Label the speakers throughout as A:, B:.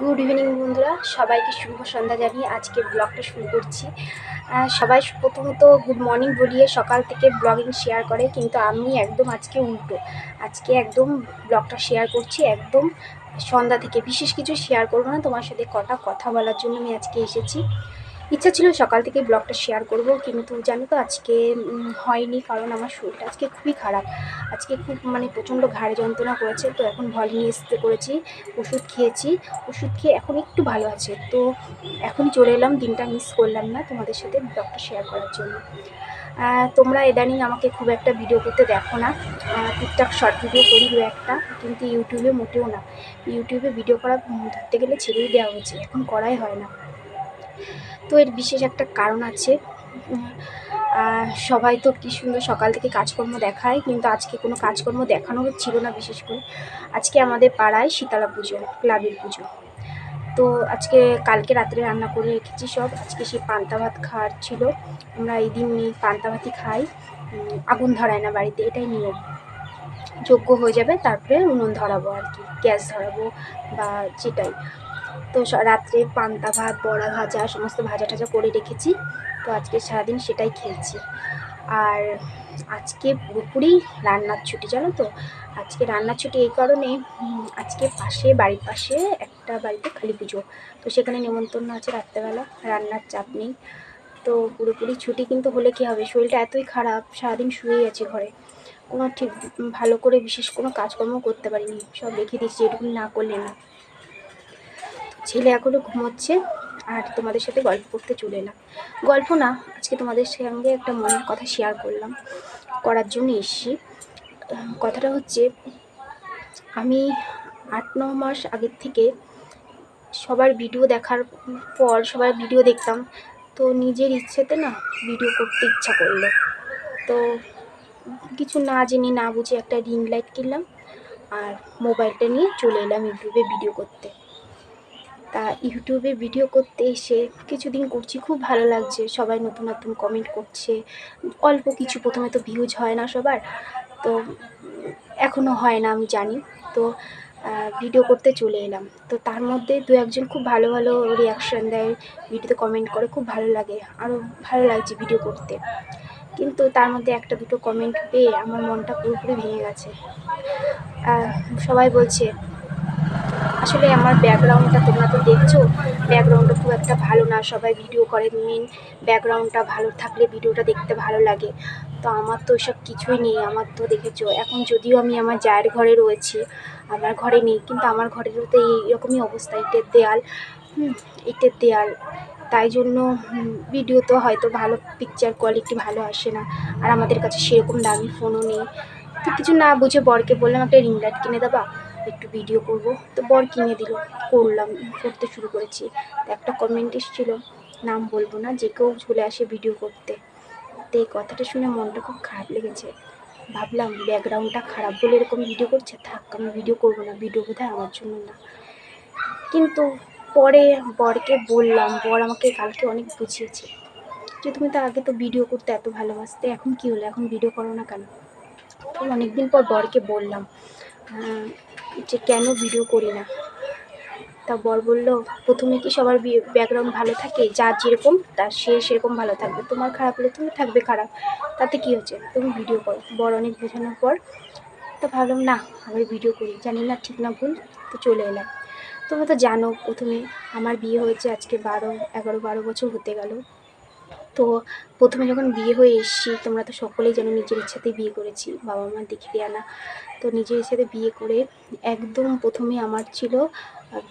A: Good evening বন্ধুরা, সবাইকে শুভ সন্ধ্যা জানিয়ে আজকে ব্লগটা শুরু করছি। সবাই প্রথমত গুড মর্নিং বলিয়ে সকাল থেকে ব্লগিং শেয়ার করে, কিন্তু আমি একদম আজকে উল্টো। আজকে একদম ব্লগটা শেয়ার করছি একদম সন্ধ্যা থেকে। বিশেষ কিছু শেয়ার করবো না, তোমার সাথে কথা বলার জন্য আমি আজকে এসেছি। ইচ্ছা ছিল সকাল থেকে ব্লগটা শেয়ার করব, কিন্তু জানো তো আজকে হয়নি, কারণ আমার শরীরটা আজকে খুবই খারাপ। আজকে খুব প্রচণ্ড ঘাড়ে যন্ত্রণা করেছে, তো এখন ভলিনি স্প্রে করেছি, ওষুধ খেয়েছি। ওষুধ খেয়ে এখন একটু ভালো আছে, তো এখনই চলে এলাম, দিনটা মিস করলাম না তোমাদের সাথে ব্লগটা শেয়ার করার জন্য। তোমরা ইদানিং আমাকে খুব একটা ভিডিও করতে দেখো না। টুকটাক শর্ট ভিডিও করি দু একটা, কিন্তু ইউটিউবে মোটেও না। ইউটিউবে ভিডিও করা ধরতে গেলে ছেড়েই দেওয়া হয়েছে, এখন করাই হয় না। তো এর বিশেষ একটা কারণ আছে। সবাই তো কী সুন্দর সকাল থেকে কাজকর্ম দেখায়, কিন্তু আজকে কোনো কাজকর্ম দেখানো ছিল না। বিশেষ করে আজকে আমাদের পাড়ায় শীতলা পুজো, ক্লাবের পুজো। তো আজকে কালকে রাত্রে রান্না করে রেখেছি সব। আজকে সেই পান্তা ভাত খাওয়ার ছিল। আমরা এই দিন পান্তা ভাতই খাই, আগুন ধরায় না বাড়িতে, এটাই নিয়ম। যজ্ঞ হয়ে যাবে তারপরে উনুন ধরাবো আর কি, গ্যাস ধরাবো বা যেটাই। তো রাত্রে পান্তা ভাত, বড়া ভাজা, সমস্ত ভাজা টাজা করে রেখেছি। তো আজকে সারাদিন সেটাই খেয়েছি। আর আজকে পুরোপুরি রান্নার ছুটি, জানো তো। আজকে রান্নার ছুটি এই কারণে, আজকে বাড়ির পাশে একটা বাড়িতে কালী পুজো, তো সেখানে নেমন্তন্ন আছে রাত্রেবেলা, রান্নার চাপ নেই। তো পুরোপুরি ছুটি, কিন্তু হলে কী হবে, শরীরটা এতই খারাপ, সারাদিন শুয়েই আছি ঘরে, কোনো ঠিক ভালো করে বিশেষ কোনো কাজকর্ম করতে পারিনি, সব রেখে দিচ্ছি, এটুকুনি না করলে না। ছেলে এখনও ঘুমোচ্ছে, আর তোমাদের সাথে গল্প করতে চলে এলাম। গল্প না, আজকে তোমাদের সঙ্গে একটা মনের কথা শেয়ার করার জন্য এসেছি। কথাটা হচ্ছে, আমি 8-9 মাস আগের থেকে সবার ভিডিও দেখার পর, সবার ভিডিও দেখতাম, তো নিজের ইচ্ছেতে না ভিডিও করতে ইচ্ছা করলো। তো কিছু না জেনে না বুঝে একটা রিং লাইট কিনলাম, আর মোবাইলটা নিয়ে চলে এলাম ইউটিউবে ভিডিও করতে। তা ইউটিউবে ভিডিও করতে এসে কিছুদিন করছি, খুব ভালো লাগছে, সবাই নতুন নতুন কমেন্ট করছে। অল্প কিছু, প্রথমে তো ভিউজ হয় না সবার, তো এখনও হয় না আমি জানি। তো ভিডিও করতে চলে এলাম, তো তার মধ্যে দু একজন খুব ভালো ভালো রিয়াকশান দেয়, ভিডিওতে কমেন্ট করে, খুব ভালো লাগে, আরও ভালো লাগছে ভিডিও করতে। কিন্তু তার মধ্যে একটা দুটো কমেন্ট পেয়ে আমার মনটা পুরোপুরি ভেঙে গেছে। সবাই বলছে, আসলে আমার ব্যাকগ্রাউন্ডটা তোমরা তো দেখছো, ব্যাকগ্রাউন্ডটা খুব একটা ভালো না। সবাই ভিডিও করে, মেন ব্যাকগ্রাউন্ডটা ভালো থাকলে ভিডিওটা দেখতে ভালো লাগে। তো আমার তো ওইসব কিছুই নেই। আমার তো দেখেছো, এখন যদিও আমি আমার জায়ের ঘরে রয়েছি, আমার ঘরে নেই, কিন্তু আমার ঘরেরও তো এইরকমই অবস্থা, ইটের দেয়াল, ইটের দেয়াল। তাই জন্য ভিডিও তো হয়তো ভালো পিকচার কোয়ালিটি ভালো আসে না, আর আমাদের কাছে সেরকম দামি ফোনও নেই। তো কিছু না বুঝে বরকে বললাম, একটা রিং লাইট কিনে দেবা, একটু ভিডিও করব। তো বর কিনে দিল, করতে শুরু করেছি। তো একটা কমেন্ট এসেছিলো, নাম বলবো না, যে কেউ চলে আসে ভিডিও করতে। তো এই কথাটা শুনে মনটা খুব খারাপ লেগেছে। ভাবলাম ব্যাকগ্রাউন্ডটা খারাপ বলে এরকম ভিডিও করছে, থাক আমি ভিডিও করবো না, ভিডিও বোধহয় আমার জন্য না। কিন্তু পরে বরকে বললাম, বর আমাকে কালকে অনেক বুঝিয়েছে যে তুমি তো আগে তো ভিডিও করতে এত ভালোবাসতে, এখন কী হলো, এখন ভিডিও করো না কেন। তো অনেকদিন পর বরকে বললাম যে কেন ভিডিও করি না। তা বর বলল, প্রথমে কি সবার ব্যাকগ্রাউন্ড ভালো থাকে, যার যেরকম তার সে সেরকম ভালো থাকবে, তোমার খারাপ হলে তুমি থাকবে খারাপ, তাতে কী হচ্ছে, তুমি ভিডিও করো। বর অনেক বোঝানোর পর তো ভাবলাম না, আমি ভিডিও করি, জানি না ঠিক না ভুল, তো চলে এলাম। তোমরা তো জানো, প্রথমে আমার বিয়ে হয়েছে আজকে 12 বছর হতে গেল। তো প্রথমে যখন বিয়ে হয়ে এসেছি, তোমরা তো সকলেই জানো নিজের ইচ্ছাতেই বিয়ে করেছি, বাবা মা দেখিয়ে দেয়া না। তো নিজের ইচ্ছাতে বিয়ে করে একদম প্রথমে আমার ছিল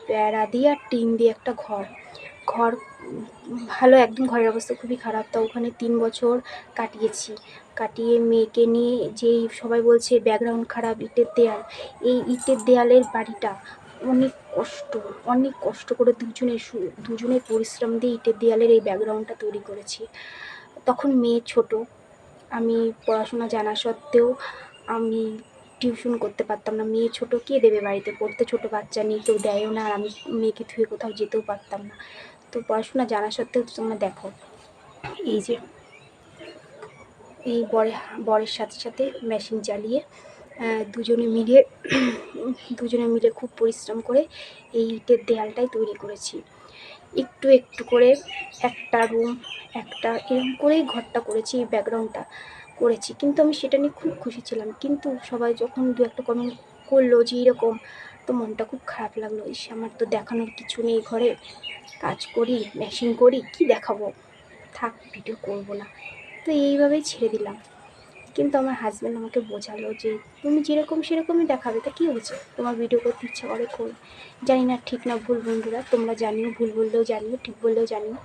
A: বেড়া দিয়ে আর টিন দিয়ে একটা ঘর। ভালো, একদম ঘরের অবস্থা খুবই খারাপ। তা ওখানে 3 বছর কাটিয়ে মেয়েকে নিয়ে, যেই সবাই বলছে ব্যাকগ্রাউন্ড খারাপ, ইটের দেয়াল, এই ইটের দেয়ালের বাড়িটা অনেক কষ্ট করে দুজনের পরিশ্রম দিয়ে ইটের দেয়ালের এই ব্যাকগ্রাউন্ডটা তৈরি করেছি। তখন মেয়ে ছোট, আমি পড়াশোনা জানা সত্ত্বেও আমি টিউশন করতে পারতাম না। মেয়ে ছোট, কে দেবে বাড়িতে পড়তে, ছোট বাচ্চা নেই, কেউ দেয়ও না, আর আমি মেয়েকে থুয়ে কোথাও যেতেও পারতাম না। তো পড়াশোনা জানা সত্ত্বেও তোমরা দেখো, এই যে বরের সাথে সাথে মেশিন চালিয়ে দুজনে মিলে খুব পরিশ্রম করে এই ইটের দেয়ালটাই তৈরি করেছি। একটু একটু করে একটা রুম একটা এরকম করেই ঘরটা করেছি, এই ব্যাকগ্রাউন্ডটা করেছি। কিন্তু আমি সেটা নিয়ে খুব খুশি ছিলাম, কিন্তু সবাই যখন দু একটা কমেন্ট করলো যে এরকম, তো মনটা খুব খারাপ লাগলো। আমার তো দেখানোর কিছু নেই, ঘরে কাজ করি, মেশিন করি, কি দেখাবো, থাক ভিডিও করবো না, তো এইভাবেই ছেড়ে দিলাম। কিন্তু আমার হাজব্যান্ড আমাকে বোঝালো যে তুমি যেরকম সেরকমই দেখাবে, তা কী হয়েছে, তোমার ভিডিও করতে ইচ্ছা করে করো। জানি না ঠিক না ভুল, বন্ধুরা তোমরা জানিও, ভুল বললেও জানিও, ঠিক বললেও জানিও,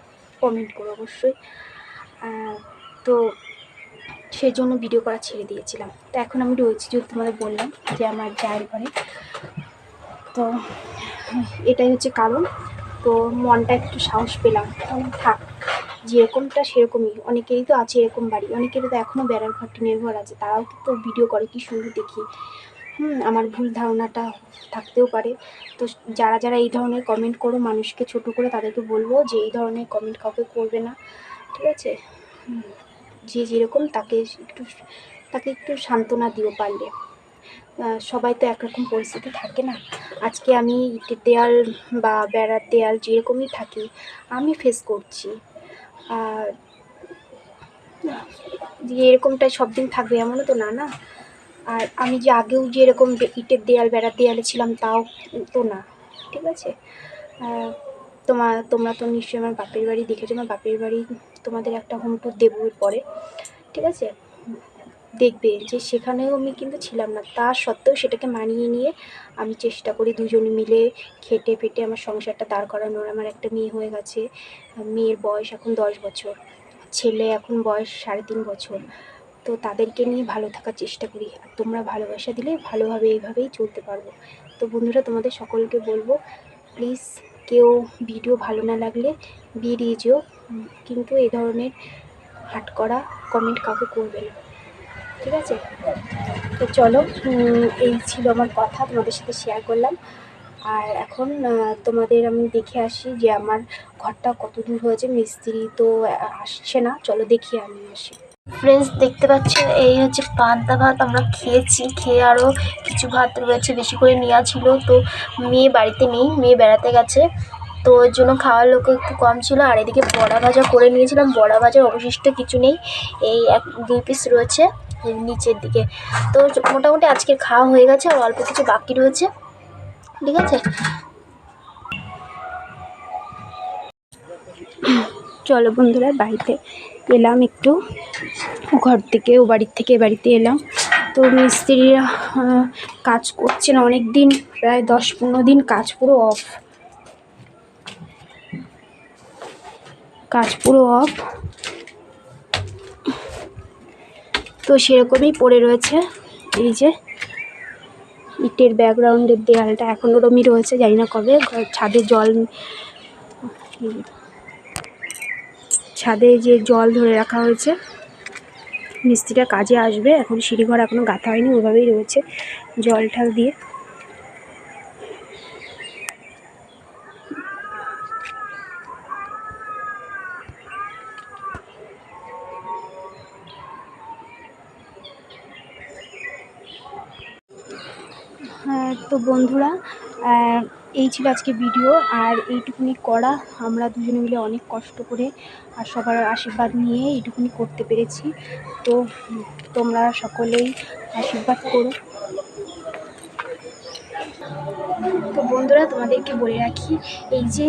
A: কমেন্ট করো অবশ্যই। তো সেই জন্য ভিডিও করা ছেড়ে দিয়েছিলাম। তো এখন আমি রয়েছি, যদি তোমাদের বললাম যে আমার জায়ের ঘরে, তো এটাই হচ্ছে কারণ। তো মনটা একটু সাহস পেলাম, থাক যেরকমটা সেরকমই। অনেকেরই তো আছে এরকম বাড়ি, অনেকেরই তো এখনও বেড়ার ঘর টিনের ঘর আছে, তারাও তো ভিডিও করে, কি সুন্দর দেখি। আমার ভুল ধারণাটা থাকতেও পারে। তো যারা যারা এই ধরনের কমেন্ট করো মানুষকে ছোট করে, তাদেরকে বলবো যে এই ধরনের কমেন্ট কাউকে করবে না, ঠিক আছে। যে যেরকম তাকে একটু সান্ত্বনা দিও পারলে। সবাই তো একরকম পরিস্থিতি থাকে না। আজকে আমি ইটের দেয়াল বা বেড়ার দেয়াল যেরকমই থাকি, আমি ফেস করছি। আর যে এরকমটাই সব দিন থাকবে এমনও তো না, না। আর আমি যে আগেও যে এরকম ইটের দেয়াল বেড়ার দেয়ালে ছিলাম তাও তো না, ঠিক আছে। তোমরা তো নিশ্চয়ই আমার বাপের বাড়ি দেখেছো। আমার বাপের বাড়ি তোমাদের একটা হোম ট্যুর দেবো পরে, ঠিক আছে। দেখবে যে সেখানেও আমি কিন্তু ছিলাম না, তা সত্ত্বেও সেটাকে মানিয়ে নিয়ে আমি চেষ্টা করি দুজনে মিলে খেটে পেটে আমার সংসারটা দাঁড় করানোর। আমার একটা মেয়ে হয়ে গেছে, মেয়ের বয়স এখন 10 বছর, ছেলে এখন বয়স 3.5 বছর। তো তাদেরকে নিয়ে ভালো থাকার চেষ্টা করি, আর তোমরা ভালোবাসা দিলে ভালোভাবে এইভাবেই চলতে পারবো। তো বন্ধুরা, তোমাদের সকলকে বলবো প্লিজ কেউ ভিডিও ভালো না লাগলে বেরিয়ে যেও, কিন্তু এই ধরনের হাট করা কমেন্ট কাউকে করবে না, ঠিক আছে। তো চলো, এই ছিল আমার কথা, তোমাদের সাথে শেয়ার করলাম। আর এখন তোমাদের আমি দেখে আসি যে আমার ঘরটা কত দূর হয়েছে। মিস্ত্রি তো আসছে না, চলো দেখিয়ে আমি আসি। ফ্রেন্ডস, দেখতে পাচ্ছ এই হচ্ছে পান্তা ভাত আমরা খেয়েছি। খেয়ে আরও কিছু ভাত রয়েছে, বেশি করে নেওয়া ছিল। তো মেয়ে বাড়িতে নেই, মেয়ে বেড়াতে গেছে, তো ওর জন্য খাওয়ার লোক একটু কম ছিল। আর এদিকে বড়া ভাজা করে নিয়েছিলাম, বড়া ভাজার অবশিষ্ট কিছু নেই, এই 1-2 পিস রয়েছে নিচের দিকে। তো মোটামুটি আজকে খাওয়া হয়ে গেছে, আর অল্প কিছু বাকি রয়েছে, ঠিক আছে। চলো বন্ধুরা, বাড়িতে এলাম, একটু ঘর থেকে ও বাড়ির থেকে বাড়িতে এলাম। তো মিস্ত্রিরা কাজ করছে না অনেক দিন, প্রায় 10-15 দিন কাজ পুরো অফ, তো সেরকমই পড়ে রয়েছে। এই যে ইটের ব্যাকগ্রাউন্ডের দেয়ালটা এখনও ওরমই রয়েছে, জানি না কবে ছাদে যে জল ধরে রাখা হয়েছে, মিস্ত্রিটা কাজে আসবে, এখন সিঁড়িঘর এখনও গাঁথা হয়নি, ওইভাবেই রয়েছে জল ঠাল দিয়ে। তো বন্ধুরা, এই ছিল আজকে ভিডিও, আর এইটুকুনি করা আমরা দুজনে মিলে অনেক কষ্ট করে আর সবার আশীর্বাদ নিয়ে এইটুকুনি করতে পেরেছি। তো তোমরা সকলেই আশীর্বাদ করো। তো বন্ধুরা, তোমাদেরকে বলে রাখি, এই যে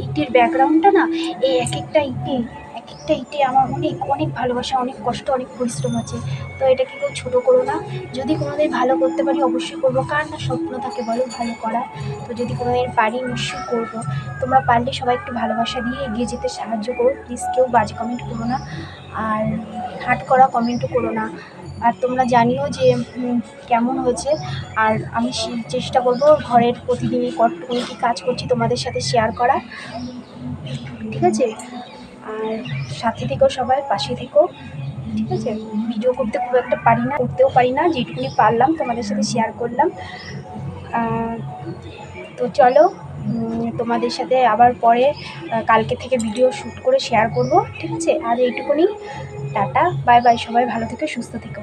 A: ইটের ব্যাকগ্রাউন্ডটা না, এই এক একটা ইটে আমার অনেক অনেক ভালোবাসা, অনেক কষ্ট, অনেক পরিশ্রম আছে। তো এটাকে কেউ ছোটো করো না। যদি কোনোদিন ভালো করতে পারি অবশ্যই করবো, কার না স্বপ্ন থাকে বলো ভালো করার। তো যদি কোনোদিন পারি নিশ্চয়ই করবো। তোমরা পারলে সবাই একটু ভালোবাসা দিয়ে এগিয়ে যেতে সাহায্য করো, প্লিজ কেউ বাজে কমেন্ট করো না, আর হার্ট করা কমেন্টও করো না। আর তোমরা জানিও যে কেমন হয়েছে। আর আমি চেষ্টা করবো ঘরের প্রতিদিনই কতটুকুনি কী কাজ করছি তোমাদের সাথে শেয়ার করা, ঠিক আছে। আর সাথে থেকো, সবাই পাশে থেকো, ঠিক আছে। ভিডিও করতে খুব একটা করতেও পারি না, যেটুকুনি পারলাম তোমাদের সাথে শেয়ার করলাম। তো চলো, তোমাদের সাথে আবার পরে কালকে থেকে ভিডিও শ্যুট করে শেয়ার করব, ঠিক আছে। আর এইটুকুনি, টাটা, বাই বাই, সবাই ভালো থেকো, সুস্থ থেকো।